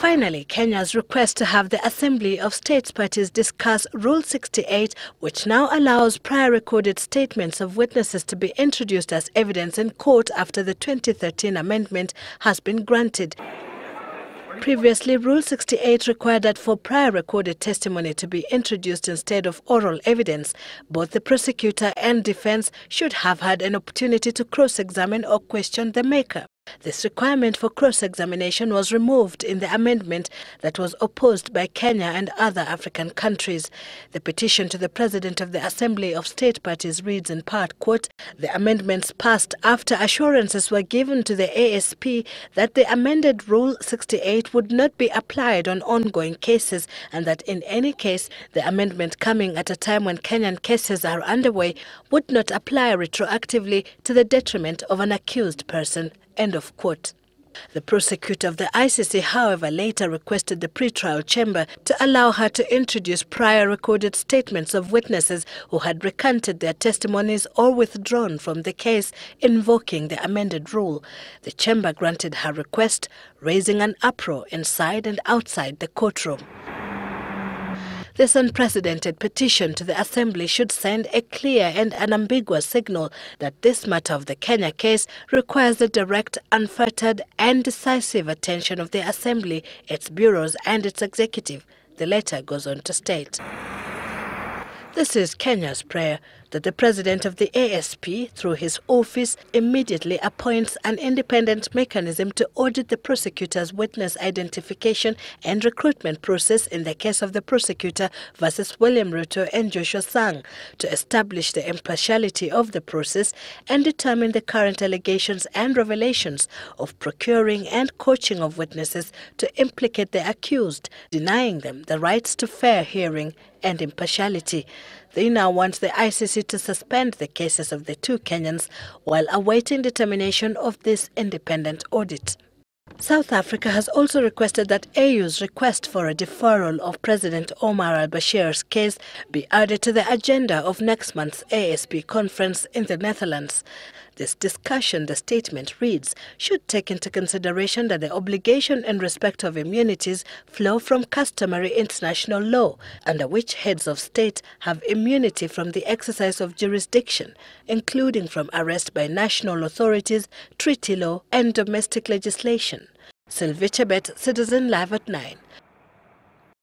Finally, Kenya's request to have the Assembly of States Parties discuss Rule 68, which now allows prior recorded statements of witnesses to be introduced as evidence in court after the 2013 amendment, has been granted. Previously, Rule 68 required that for prior recorded testimony to be introduced instead of oral evidence, both the prosecutor and defense should have had an opportunity to cross-examine or question the maker. This requirement for cross-examination was removed in the amendment that was opposed by Kenya and other African countries. The petition to the President of the Assembly of State Parties reads in part, quote, "The amendments passed after assurances were given to the ASP that the amended Rule 68 would not be applied on ongoing cases, and that in any case, the amendment coming at a time when Kenyan cases are underway would not apply retroactively to the detriment of an accused person." End of quote. The prosecutor of the ICC, however, later requested the pretrial chamber to allow her to introduce prior recorded statements of witnesses who had recanted their testimonies or withdrawn from the case, invoking the amended rule. The chamber granted her request, raising an uproar inside and outside the courtroom. This unprecedented petition to the Assembly should send a clear and unambiguous signal that this matter of the Kenya case requires the direct, unfettered and decisive attention of the Assembly, its bureaus and its executive. The letter goes on to state. This is Kenya's prayer that the President of the ASP, through his office, immediately appoints an independent mechanism to audit the prosecutor's witness identification and recruitment process in the case of the prosecutor versus William Ruto and Joshua Sang, to establish the impartiality of the process and determine the current allegations and revelations of procuring and coaching of witnesses to implicate the accused, denying them the rights to fair hearing and impartiality. They now want the ICC to suspend the cases of the two Kenyans while awaiting determination of this independent audit. South Africa has also requested that AU's request for a deferral of President Omar al-Bashir's case be added to the agenda of next month's ASP conference in the Netherlands. This discussion, the statement reads, should take into consideration that the obligation in respect of immunities flow from customary international law, under which heads of state have immunity from the exercise of jurisdiction, including from arrest by national authorities, treaty law, and domestic legislation. Sylvia Chebet, Citizen Live at 9.